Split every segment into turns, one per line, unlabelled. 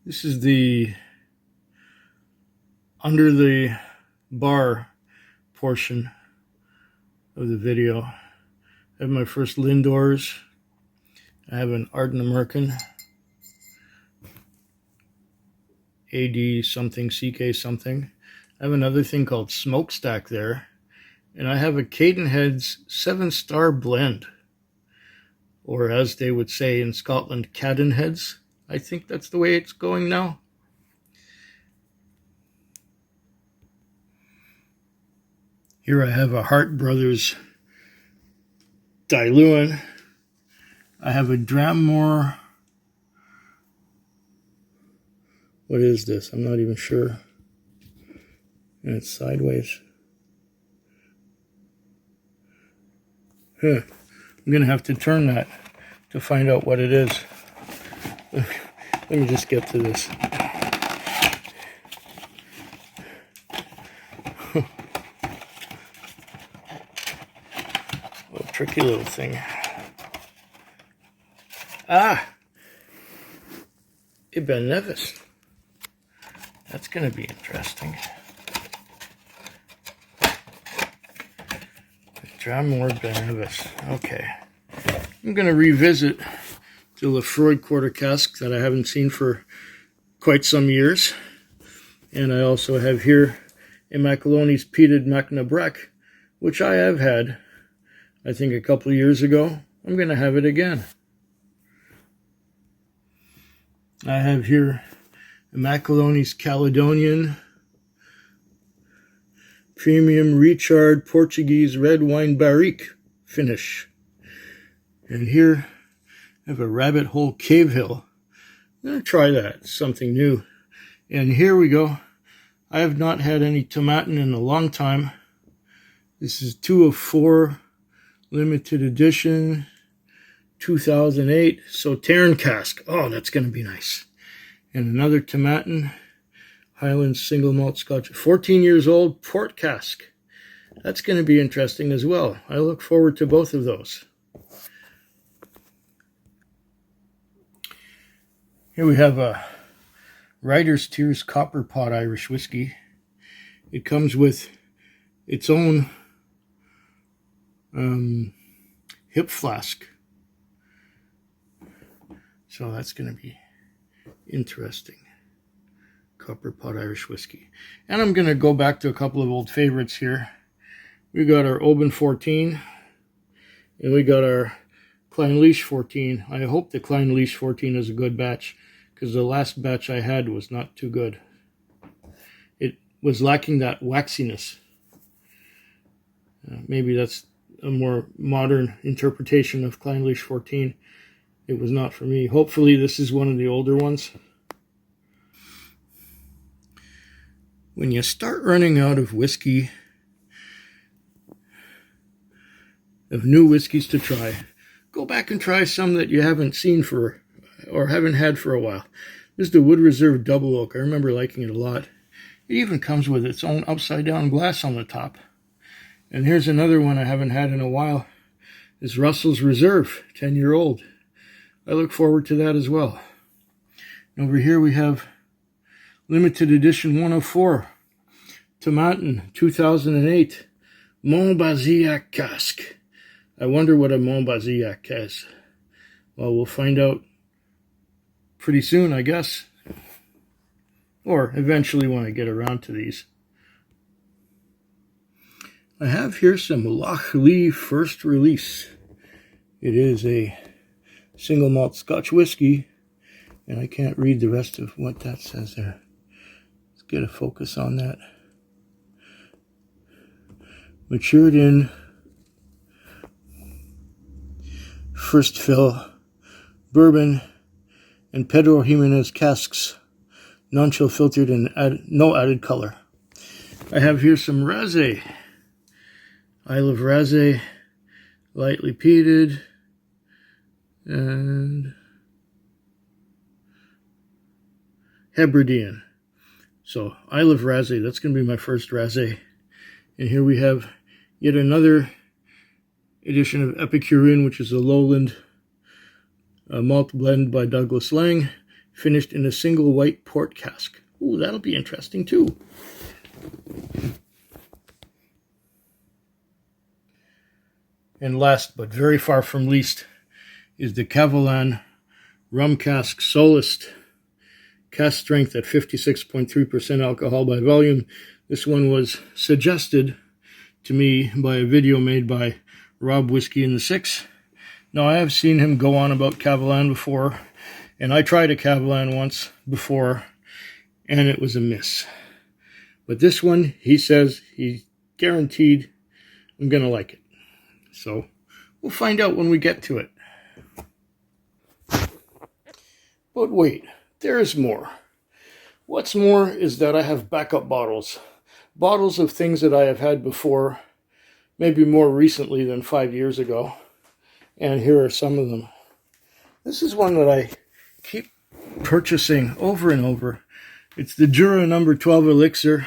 This is the under the bar portion of the video. I have my first Lindors. I have an Ardent American AD something, CK something. I have another thing called Smokestack there. And I have a Cadenhead's 7-star blend. Or as they would say in Scotland, Cadenheads. I think that's the way it's going now. Here I have a Hart Brothers Lowen. I have a Dramore. What is this? I'm not even sure. And it's sideways. I'm going to have to turn that to find out what it is. Let me just get to this. What a tricky little thing. Ibn Nevis. That's going to be interesting. Dramore Ben Nevis. Okay. I'm going to revisit the Lefroy quarter cask that I haven't seen for quite some years. And I also have here a Macaloni's peated Mckinnon, which I have had, I think, a couple of years ago. I'm going to have it again. I have here a Macaloni's Caledonian Premium Recharred Portuguese red wine Barrique finish. And here I have a Rabbit Hole Cave Hill. I'm going to try that, something new. And here we go. I have not had any tomatin in a long time. This is 2 of 4 limited edition 2008 Sauternes cask. Oh, that's going to be nice. And another tomatin Highland single malt Scotch, 14 years old, port cask. That's going to be interesting as well. I look forward to both of those. Here we have a Writer's Tears Copper Pot Irish whiskey. It comes with its own hip flask. So that's going to be interesting. Copper Pot Irish whiskey. And I'm going to go back to a couple of old favorites here. We got our Oban 14 and we got our Clynelish 14. I hope the Clynelish 14 is a good batch because the last batch I had was not too good. It was lacking that waxiness. Maybe that's a more modern interpretation of Clynelish 14. It was not for me. Hopefully this is one of the older ones. When you start running out of whiskey, of new whiskeys to try, go back and try some that you haven't seen for, or haven't had for a while. This is the Wood Reserve Double Oak. I remember liking it a lot. It even comes with its own upside down glass on the top. And here's another one I haven't had in a while. It's Russell's Reserve, 10-year-old. I look forward to that as well. And over here we have limited edition 104 Tomatin 2008 Montbazillac cask. I wonder what a Montbazillac is. Well, we'll find out pretty soon, I guess. Or eventually when I get around to these. I have here some Loch Lee first release. It is a single malt Scotch whiskey. And I can't read the rest of what that says there. Let's get a focus on that. Matured in first fill bourbon and Pedro Jimenez casks, non-chill filtered and no added color. I have here some Rosé. Isle of Rosé, lightly peated, and Hebridean. So Isle of Rosé, that's going to be my first Rosé. And here we have yet another edition of Epicurean, which is a lowland malt blend by Douglas Lang. finished in a single white port cask. Ooh, that'll be interesting too. And last, but very far from least, is the Caledonian rum cask Solist. Cask strength at 56.3% alcohol by volume. This one was suggested to me by a video made by Rob Whiskey in the Six. Now, I have seen him go on about Caledonian before, and I tried a Caledonian once before, and it was a miss. But this one, he says he guaranteed I'm going to like it. So we'll find out when we get to it. But wait, there is more. What's more is that I have backup bottles. Bottles of things that I have had before, maybe more recently than 5 years ago. And here are some of them. This is one that I keep purchasing over and over. It's the Jura number 12 Elixir,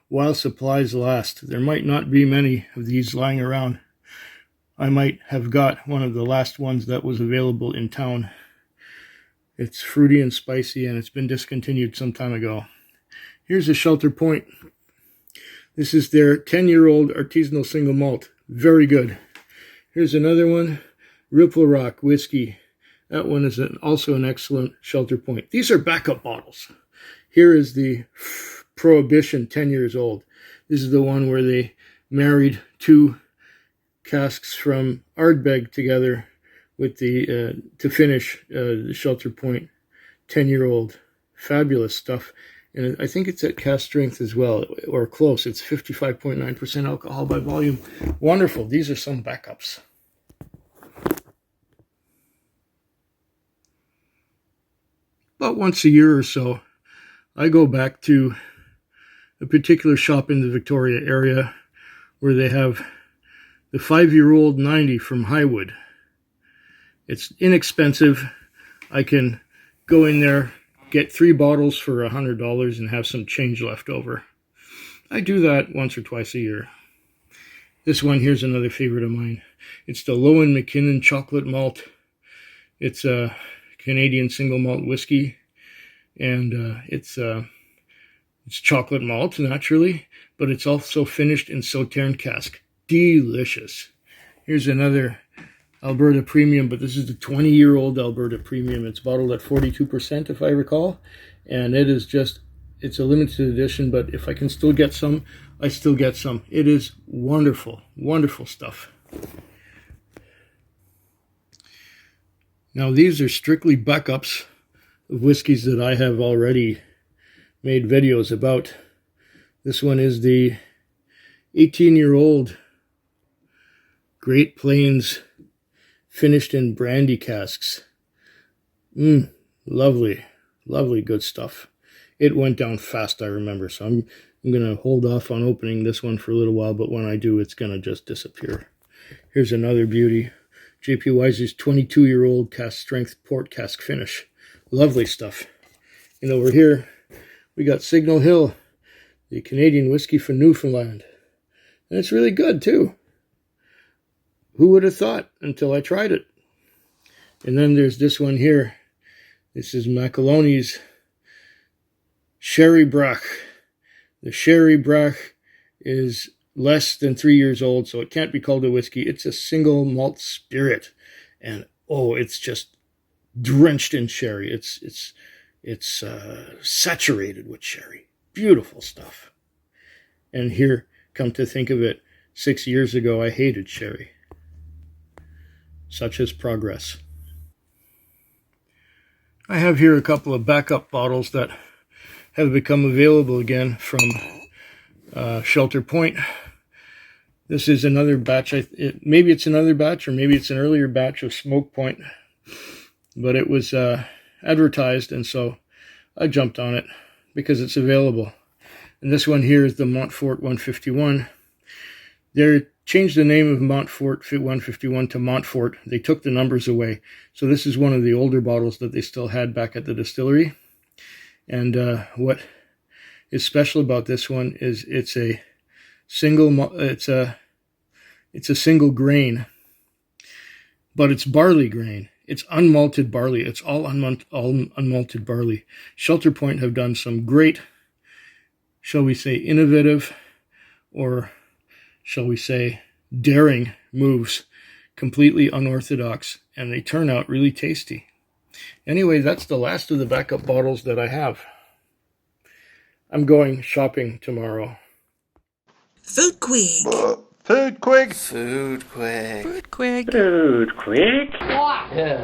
while supplies last. There might not be many of these lying around. I might have got one of the last ones that was available in town. It's fruity and spicy, and it's been discontinued some time ago. Here's a Shelter Point. This is their 10-year-old artisanal single malt. Very good. Here's another one, Ripple Rock Whiskey. That one is also an excellent Shelter Point. These are backup bottles. Here is the Prohibition, 10 years old. This is the one where they married 2 casks from Ardbeg together with the to finish the Shelter Point 10-year-old. Fabulous stuff. And I think it's at cask strength as well, or close. It's 55.9% alcohol by volume. Wonderful. These are some backups. About once a year or so, I go back to a particular shop in the Victoria area where they have the 5-year-old 90 from Highwood. It's inexpensive. I can go in there, get 3 bottles for $100 and have some change left over. I do that once or twice a year. This one here's another favorite of mine. It's the Lowen Mckinnon chocolate malt. It's a Canadian single malt whiskey, and it's chocolate malt naturally, but it's also finished in Sauterne cask. Delicious. Here's another Alberta Premium, but this is the 20-year-old Alberta Premium. It's bottled at 42%, if I recall, and it is just, it's a limited edition, but if I can still get some, I still get some. It is wonderful, wonderful stuff. Now, these are strictly backups of whiskeys that I have already made videos about. This one is the 18-year-old Great Plains finished in brandy casks. Lovely, lovely good stuff. It went down fast, I remember, so I'm going to hold off on opening this one for a little while, but when I do, it's going to just disappear. Here's another beauty. J.P. Weiser's 22-year-old cask strength port cask finish. Lovely stuff. And over here, we got Signal Hill, the Canadian whiskey from Newfoundland. And it's really good, too. Who would have thought until I tried it? And then there's this one here. This is Macaloni's Sherry Brach. The Sherry Brach is less than 3 years old, so it can't be called a whiskey. It's a single malt spirit. And, oh, it's just drenched in sherry. It's saturated with sherry. Beautiful stuff. And here, come to think of it, 6 years ago, I hated sherry. Such is progress. I have here a couple of backup bottles that have become available again from Shelter Point. This is another batch. Maybe it's another batch, or maybe it's an earlier batch of Smoke Point. But it was advertised, and so I jumped on it because it's available. And this one here is the Montfort 151. They changed the name of Montfort 151 to Montfort. They took the numbers away. So this is one of the older bottles that they still had back at the distillery. And what is special about this one is it's a single single grain, but it's barley grain. It's unmalted barley. It's all unmalted barley. Shelter Point have done some great, shall we say, innovative, or shall we say, daring moves, completely unorthodox, and they turn out really tasty. Anyway, that's the last of the backup bottles that I have. I'm going shopping tomorrow.
Food quick.
Food quick.
Food quick.
Food quick.
Food quick.
Yeah.